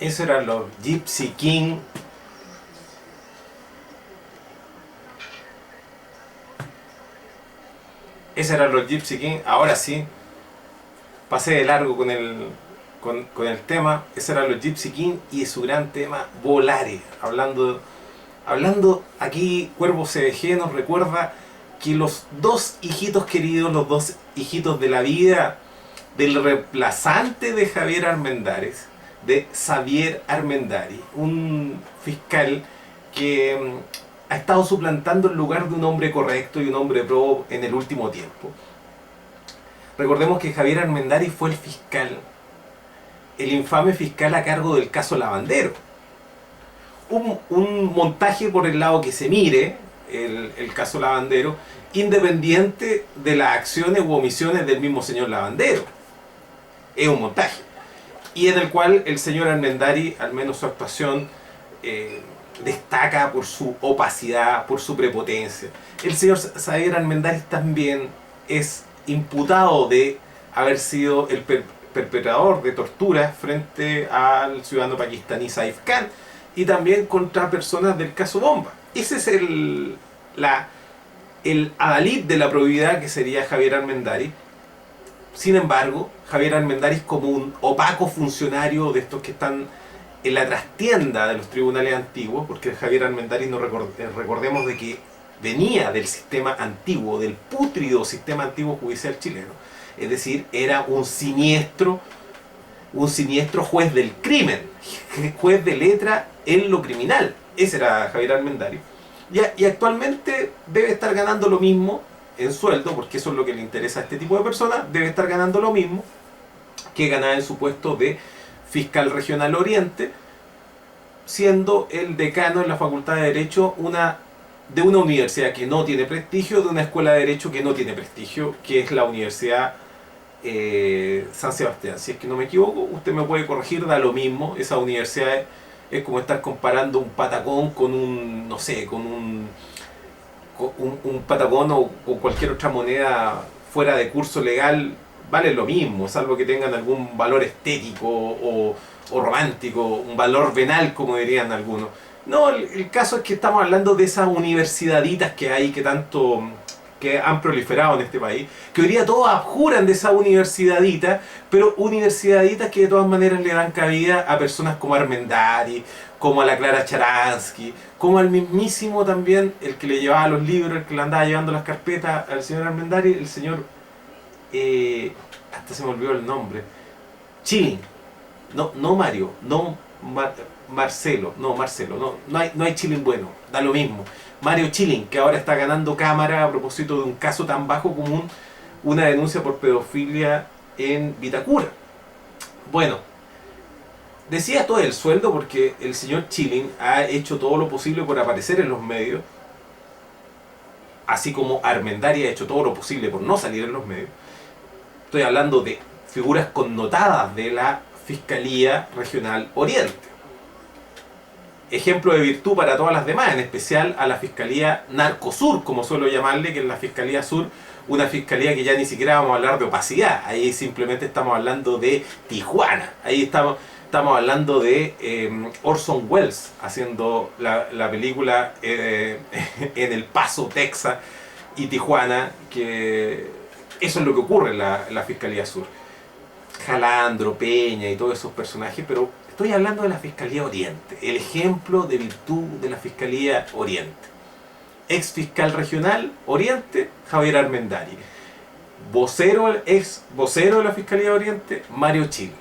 Eso eran los Gypsy King. Esos eran los Gypsy King. Ahora sí, pasé de largo con el tema. Esos eran los Gypsy King y su gran tema Volare. Hablando aquí, Cuervo CBG nos recuerda que los dos hijitos queridos, los dos hijitos de la vida del reemplazante de Javier Armendáriz, de Xavier Armendáriz, un fiscal que ha estado suplantando el lugar de un hombre correcto y un hombre pro en el último tiempo. Recordemos que Javier Armendáriz fue el fiscal, el infame fiscal a cargo del caso Lavandero. Un montaje por el lado que se mire, el caso Lavandero, independiente de las acciones u omisiones del mismo señor Lavandero. Es un montaje. Y en el cual el señor Armendáriz, al menos su actuación, destaca por su opacidad, por su prepotencia. El señor Xavier Armendáriz también es imputado de haber sido el perpetrador de torturas frente al ciudadano pakistaní Saif Khan y también contra personas del caso Bomba. Ese es el adalid de la probidad que sería Javier Armendáriz. Sin embargo, Javier Armendáriz, como un opaco funcionario de estos que están en la trastienda de los tribunales antiguos, porque Javier Armendáriz, recordemos de que venía del sistema antiguo, del pútrido sistema antiguo judicial chileno, es decir, era un siniestro juez del crimen, juez de letra en lo criminal. Ese era Javier Armendáriz. Y actualmente debe estar ganando lo mismo en sueldo, porque eso es lo que le interesa a este tipo de personas, debe estar ganando lo mismo que ganaba en su puesto de fiscal regional Oriente, siendo el decano en la Facultad de Derecho de una universidad que no tiene prestigio, de una escuela de Derecho que no tiene prestigio, que es la Universidad San Sebastián. Si es que no me equivoco, usted me puede corregir, da lo mismo. Esa universidad es como estar comparando un patacón con un, no sé, con un patacón o cualquier otra moneda fuera de curso legal. Vale lo mismo, salvo que tengan algún valor estético o romántico, un valor venal, como dirían algunos. No, el caso es que estamos hablando de esas universidaditas que hay, que han proliferado en este país, que hoy día todos abjuran de esas universidaditas, pero universidaditas que de todas maneras le dan cabida a personas como Armendáriz, como a la Clara Charansky, como al mismísimo también, el que le llevaba los libros, el que le andaba llevando las carpetas al señor Armendáriz, el señor... hasta se me olvidó el nombre. Chilling. No Mario, Marcelo, no hay Chilling bueno, da lo mismo. Mario Chilling, que ahora está ganando cámara a propósito de un caso tan bajo como una denuncia por pedofilia en Vitacura. Bueno, decía todo el sueldo porque el señor Chilling ha hecho todo lo posible por aparecer en los medios, así como Armendáriz ha hecho todo lo posible por no salir en los medios. Estoy hablando de figuras connotadas de la Fiscalía Regional Oriente. Ejemplo de virtud para todas las demás, en especial a la Fiscalía Narcosur, como suelo llamarle, que es la Fiscalía Sur, una fiscalía que ya ni siquiera vamos a hablar de opacidad, ahí simplemente estamos hablando de Tijuana, ahí estamos hablando de Orson Welles haciendo la película en El Paso, Texas y Tijuana, que eso es lo que ocurre en la Fiscalía Sur. Jalandro, Peña y todos esos personajes, pero estoy hablando de la Fiscalía Oriente, el ejemplo de virtud de la Fiscalía Oriente. Ex fiscal regional Oriente, Javier Armendáriz. Ex vocero de la Fiscalía Oriente, Mario Chilling.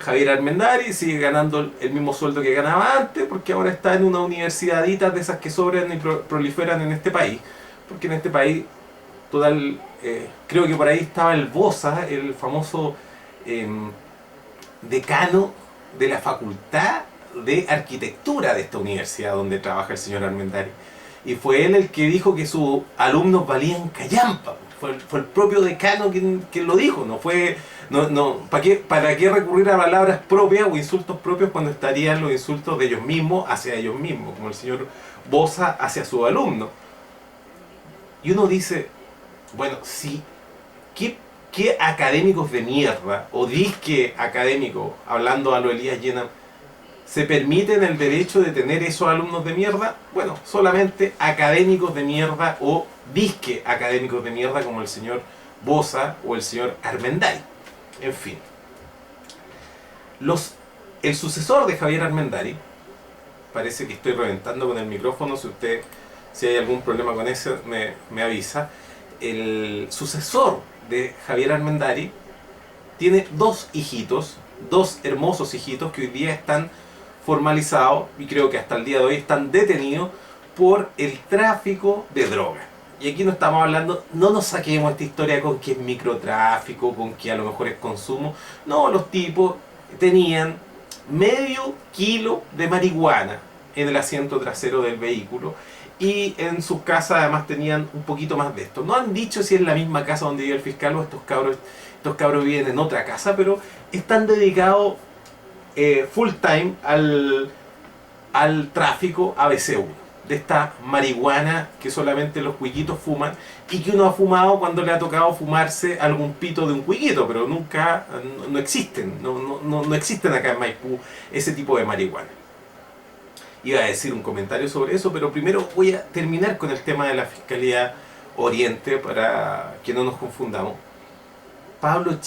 Javier Armendáriz sigue ganando el mismo sueldo que ganaba antes, porque ahora está en una universidadita de esas que sobran y proliferan en este país, porque en este país total, creo que por ahí estaba el Boza, el famoso decano de la Facultad de Arquitectura de esta universidad donde trabaja el señor Armendáriz. Y fue él el que dijo que sus alumnos valían callampa. Fue el propio decano quien lo dijo. No fue, ¿para qué recurrir a palabras propias o insultos propios cuando estarían los insultos de ellos mismos hacia ellos mismos, como el señor Boza hacia sus alumnos? Y uno dice, bueno, sí, ¿qué qué académicos de mierda, o disque académicos, hablando a lo Elías Llenan, se permiten el derecho de tener esos alumnos de mierda? Bueno, solamente académicos de mierda o disque académicos de mierda como el señor Boza o el señor Armendáriz. En fin. El sucesor de Javier Armendáriz, parece que estoy reventando con el micrófono, si hay algún problema con eso me avisa. El sucesor de Javier Armendáriz tiene dos hijitos, dos hermosos hijitos que hoy día están formalizados y creo que hasta el día de hoy están detenidos por el tráfico de drogas. Y aquí no estamos hablando, no nos saquemos esta historia con que es microtráfico, con que a lo mejor es consumo. No, los tipos tenían medio kilo de marihuana en el asiento trasero del vehículo y en sus casas además tenían un poquito más de esto. No han dicho si es la misma casa donde vive el fiscal o estos cabros viven en otra casa, pero están dedicados full time al tráfico ABC1 de esta marihuana que solamente los cuiquitos fuman y que uno ha fumado cuando le ha tocado fumarse algún pito de un cuiquito, pero nunca, no existen, no existen acá en Maipú ese tipo de marihuana. Iba a decir un comentario sobre eso, pero primero voy a terminar con el tema de la Fiscalía Oriente para que no nos confundamos. Mario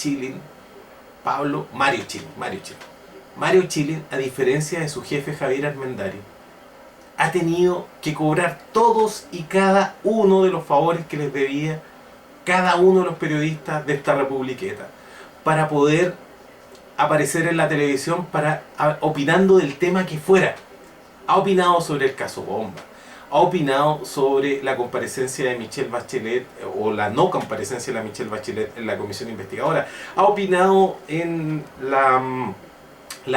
Chilin, a diferencia de su jefe Javier Armendáriz, ha tenido que cobrar todos y cada uno de los favores que les debía cada uno de los periodistas de esta republiqueta para poder aparecer en la televisión opinando del tema que fuera. Ha opinado sobre el caso Bomba, ha opinado sobre la comparecencia de Michelle Bachelet o la no comparecencia de la Michelle Bachelet en la comisión investigadora, ha opinado en las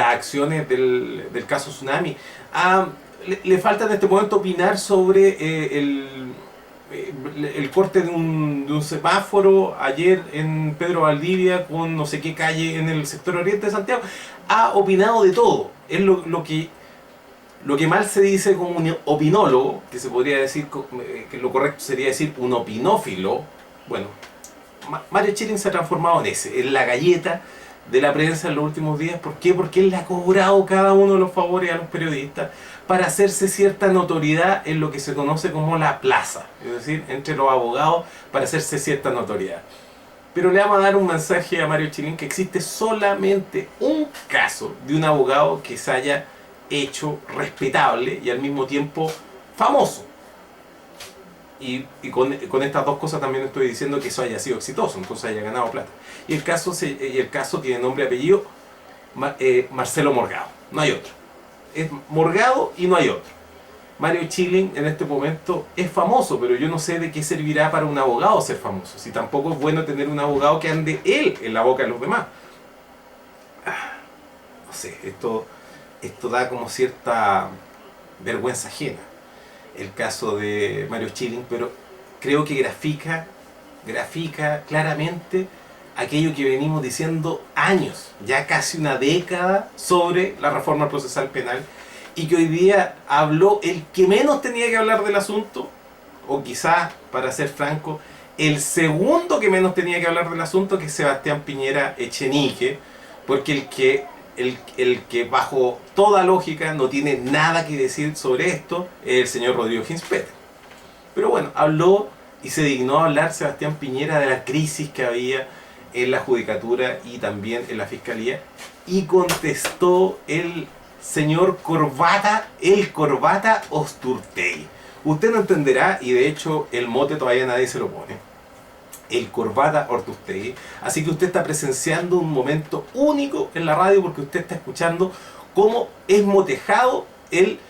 acciones del caso Tsunami, le falta en este momento opinar sobre el corte de un semáforo ayer en Pedro Valdivia con no sé qué calle en el sector oriente de Santiago. Ha opinado de todo. Es lo que mal se dice como un opinólogo, que se podría decir que lo correcto sería decir un opinófilo. Bueno, Mario Chilin se ha transformado en la galleta de la prensa en los últimos días. ¿Por qué? Porque él le ha cobrado cada uno de los favores a los periodistas para hacerse cierta notoriedad en lo que se conoce como la plaza, es decir, entre los abogados, para hacerse cierta notoriedad. Pero le vamos a dar un mensaje a Mario Chilin que existe solamente un caso de un abogado que se haya hecho respetable y al mismo tiempo famoso. Y con estas dos cosas también estoy diciendo que eso haya sido exitoso, entonces haya ganado plata. Y el caso tiene nombre y apellido Marcelo Morgado, no hay otro. Es Morgado y no hay otro. Mario Chilin en este momento es famoso, pero yo no sé de qué servirá para un abogado ser famoso, si tampoco es bueno tener un abogado que ande él en la boca de los demás. No sé, esto da como cierta vergüenza ajena el caso de Mario Chilin, pero creo que grafica claramente aquello que venimos diciendo años, ya casi una década, sobre la reforma procesal penal, y que hoy día habló el que menos tenía que hablar del asunto, o quizás, para ser franco, el segundo que menos tenía que hablar del asunto, que es Sebastián Piñera Echenique, porque el que bajo toda lógica no tiene nada que decir sobre esto es el señor Rodrigo Ginspeter. Pero bueno, habló y se dignó a hablar Sebastián Piñera de la crisis que había en la judicatura y también en la fiscalía, y contestó el señor Corbata Osturtegui. Usted no entenderá, y de hecho el mote todavía nadie se lo pone, el Corbata Osturtegui, así que usted está presenciando un momento único en la radio, porque usted está escuchando cómo es motejado el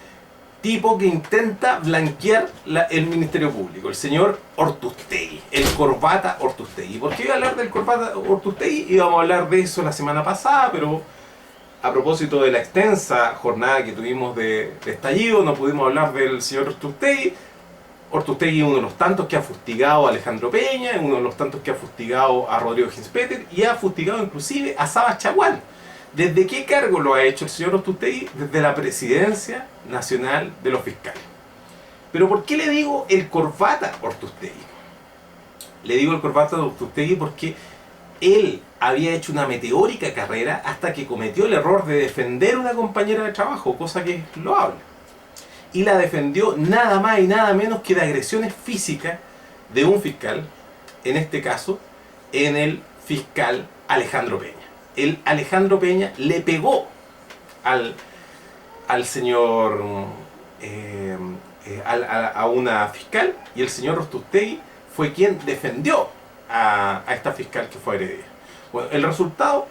tipo que intenta blanquear el Ministerio Público, el señor Ortustegui, el Corbata Ortustegui. ¿Por qué iba a hablar del Corbata Ortustegui? Íbamos a hablar de eso la semana pasada, pero a propósito de la extensa jornada que tuvimos de estallido, no pudimos hablar del señor Ortustegui. Ortustegui es uno de los tantos que ha fustigado a Alejandro Peña, es uno de los tantos que ha fustigado a Rodrigo Ginspeter y ha fustigado inclusive a Saba Chaguán. ¿Desde qué cargo lo ha hecho el señor Ortustegui? Desde la Presidencia Nacional de los Fiscales. Pero ¿por qué le digo el Corbata Ortustegui? Le digo el Corbata Ortustegui porque Él había hecho una meteórica carrera hasta que cometió el error de defender a una compañera de trabajo, cosa que es loable. Y la defendió nada más y nada menos que de agresiones físicas de un fiscal, en este caso, en el fiscal Alejandro Peña. El Alejandro Peña le pegó al señor, a una fiscal, y el señor Rostustegui fue quien defendió a esta fiscal que fue agredida. Bueno, el resultado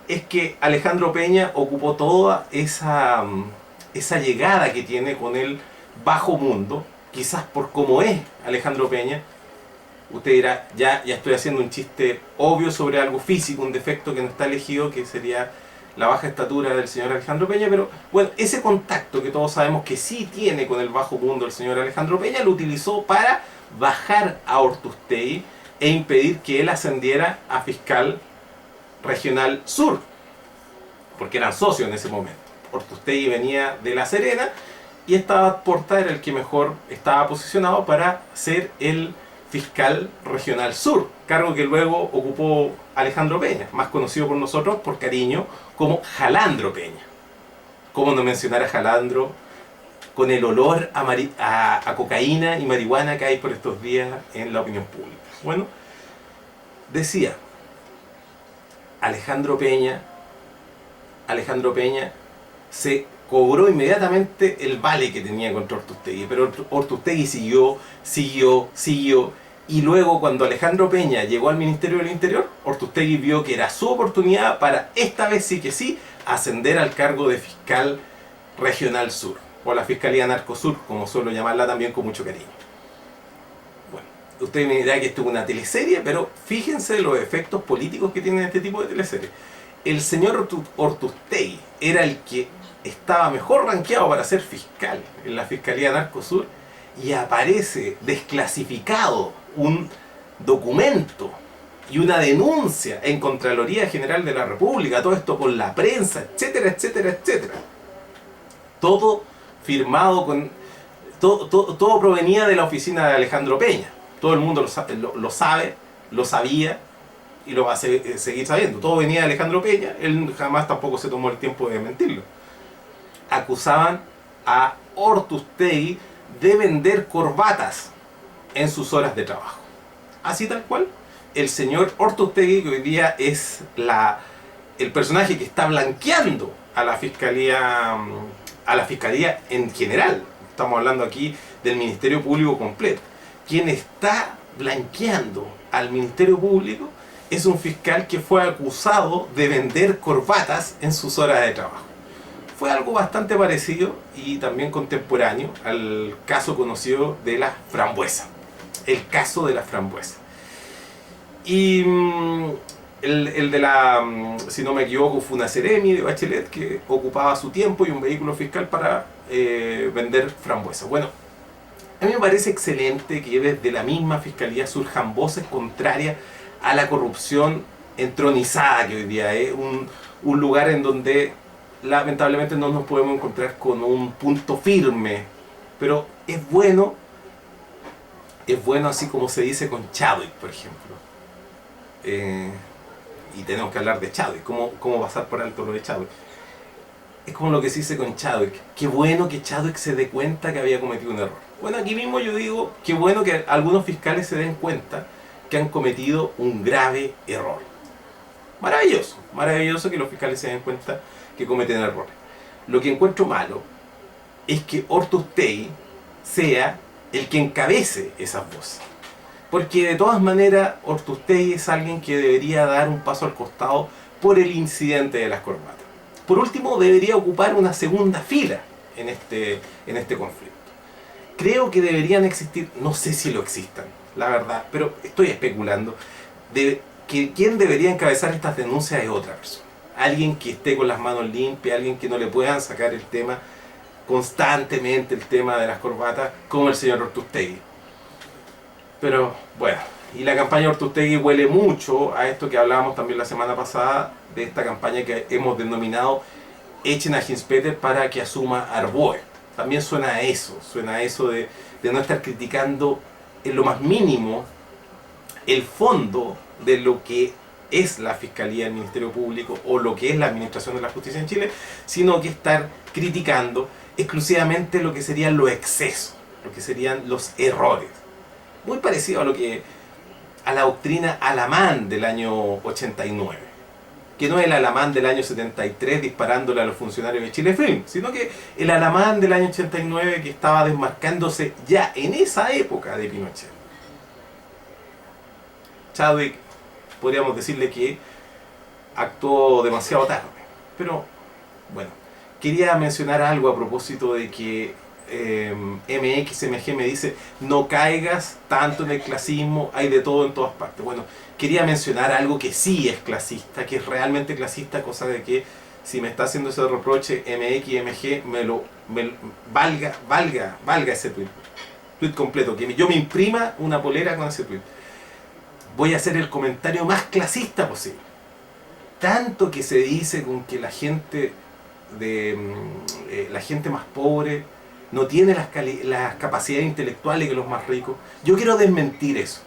es que Alejandro Peña ocupó toda esa llegada que tiene con el bajo mundo, quizás por cómo es Alejandro Peña. Usted dirá, ya estoy haciendo un chiste obvio sobre algo físico, un defecto que no está elegido, que sería la baja estatura del señor Alejandro Peña, pero bueno, ese contacto que todos sabemos que sí tiene con el bajo mundo el señor Alejandro Peña, lo utilizó para bajar a Ortúztegui e impedir que él ascendiera a fiscal regional sur, porque eran socios en ese momento. Ortúztegui venía de La Serena y Porta era el que mejor estaba posicionado para ser el fiscal regional sur, cargo que luego ocupó Alejandro Peña, más conocido por nosotros por cariño como Jalandro Peña. ¿Cómo no mencionar a Jalandro con el olor a cocaína y marihuana que hay por estos días en la opinión pública? Bueno, decía, Alejandro Peña se cobró inmediatamente el vale que tenía contra Ortúztegui, pero Ortúztegui siguió, y luego cuando Alejandro Peña llegó al Ministerio del Interior, Ortúztegui vio que era su oportunidad para esta vez sí que sí ascender al cargo de fiscal regional sur, o la Fiscalía Narcosur, como suelo llamarla también con mucho cariño. Bueno, usted me dirá que esto es una teleserie, pero fíjense los efectos políticos que tienen este tipo de teleseries. El señor Ortúztegui era el que estaba mejor rankeado para ser fiscal en la Fiscalía Narcosur, y aparece desclasificado un documento y una denuncia en Contraloría General de la República, todo esto con la prensa, etcétera, etcétera, etcétera. Todo firmado con... Todo provenía de la oficina de Alejandro Peña. Todo el mundo lo sabe, lo sabía y lo va a seguir sabiendo. Todo venía de Alejandro Peña, él jamás tampoco se tomó el tiempo de mentirlo. Acusaban a Ortúztegui de vender corbatas en sus horas de trabajo. Así tal cual, el señor Ortúztegui, que hoy día es el personaje que está blanqueando a la fiscalía en general. Estamos hablando aquí del Ministerio Público completo. Quien está blanqueando al Ministerio Público es un fiscal que fue acusado de vender corbatas en sus horas de trabajo. Fue algo bastante parecido y también contemporáneo al caso conocido de la frambuesa. El caso de la frambuesa. Y el de si no me equivoco, fue una Seremi de Bachelet que ocupaba su tiempo y un vehículo fiscal para vender frambuesas. Bueno, a mí me parece excelente que desde la misma fiscalía surjan voces contrarias a la corrupción entronizada que hoy día es un lugar en donde lamentablemente no nos podemos encontrar con un punto firme, pero es bueno así como se dice con Chadwick, por ejemplo. Y tenemos que hablar de Chadwick, cómo pasar por alto lo de Chadwick. Es como lo que se dice con Chadwick, qué bueno que Chadwick se dé cuenta que había cometido un error. Bueno, aquí mismo yo digo, qué bueno que algunos fiscales se den cuenta que han cometido un grave error. Maravilloso, maravilloso que los fiscales se den cuenta que cometen errores. Lo que encuentro malo es que Ortúztegui sea el que encabece esas voces. Porque de todas maneras Ortúztegui es alguien que debería dar un paso al costado por el incidente de las corbatas. Por último, debería ocupar una segunda fila en este conflicto. Creo que deberían existir, no sé si lo existan, la verdad, pero estoy especulando, de que quien debería encabezar estas denuncias es otra persona. Alguien que esté con las manos limpias, alguien que no le puedan sacar el tema constantemente, el tema de las corbatas, como el señor Ortúztegui. Pero bueno, y la campaña Ortúztegui huele mucho a esto que hablábamos también la semana pasada, de esta campaña que hemos denominado Echen a Hinspeter para que asuma Arboe. También suena a eso de no estar criticando en lo más mínimo el fondo de lo que es la Fiscalía del Ministerio Público o lo que es la Administración de la Justicia en Chile, sino que estar criticando exclusivamente lo que serían los excesos, lo que serían los errores. Muy parecido a la doctrina Alamán del año 89, que no es el Alamán del año 73 disparándole a los funcionarios de Chile Film, sino que el Alamán del año 89 que estaba desmarcándose ya en esa época de Pinochet. Chadwick, podríamos decirle que actuó demasiado tarde, pero bueno, quería mencionar algo a propósito de que MXMG me dice: no caigas tanto en el clasismo, hay de todo en todas partes. Bueno, quería mencionar algo que sí es clasista, que es realmente clasista, cosa de que si me está haciendo ese reproche MXMG, valga ese tweet completo, que yo me imprima una polera con ese tweet. Voy a hacer el comentario más clasista posible. Tanto que se dice con que la gente más pobre no tiene las capacidades intelectuales que los más ricos. Yo quiero desmentir eso.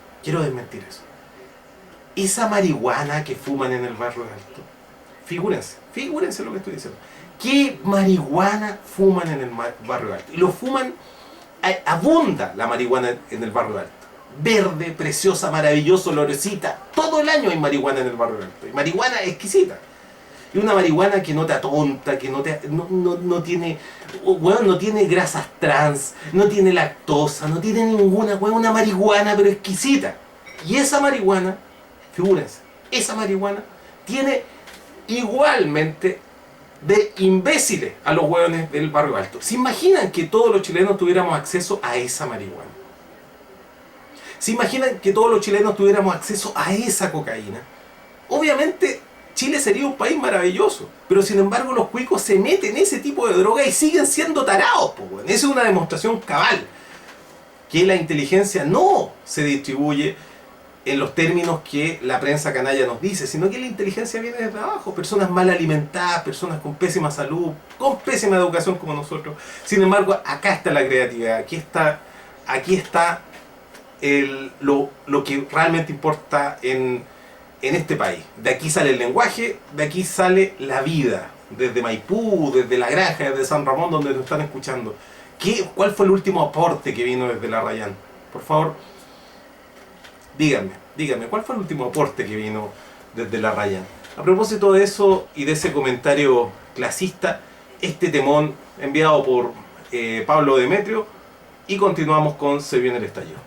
Esa marihuana que fuman en el barrio alto, figúrense lo que estoy diciendo. ¿Qué marihuana fuman en el barrio alto? Y lo fuman, abunda la marihuana en el barrio alto. Verde, preciosa, maravilloso, florecita. Todo el año hay marihuana en el barrio alto. Y marihuana exquisita. Y una marihuana que no te atonta, que no tiene, bueno, no tiene grasas trans, no tiene lactosa, no tiene ninguna, bueno, una marihuana pero exquisita. Y esa marihuana, figúrense, esa marihuana tiene igualmente de imbéciles a los hueones del barrio alto. ¿Se imaginan que todos los chilenos tuviéramos acceso a esa marihuana? ¿Se imaginan que todos los chilenos tuviéramos acceso a esa cocaína? Obviamente Chile sería un país maravilloso, pero sin embargo los cuicos se meten en ese tipo de droga y siguen siendo tarados, pues. Esa es una demostración cabal que la inteligencia no se distribuye en los términos que la prensa canalla nos dice, sino que la inteligencia viene desde abajo, personas mal alimentadas, personas con pésima salud, con pésima educación como nosotros. Sin embargo, acá está la creatividad, aquí está lo que realmente importa en este país. De aquí sale el lenguaje, de aquí sale la vida, desde Maipú, desde La Granja, desde San Ramón, donde nos están escuchando. ¿Cuál fue el último aporte que vino desde la Rayán? Por favor, díganme, ¿cuál fue el último aporte que vino desde la Rayán? A propósito de eso y de ese comentario clasista, este temón enviado por Pablo Demetrio, y continuamos con Se viene el estallido.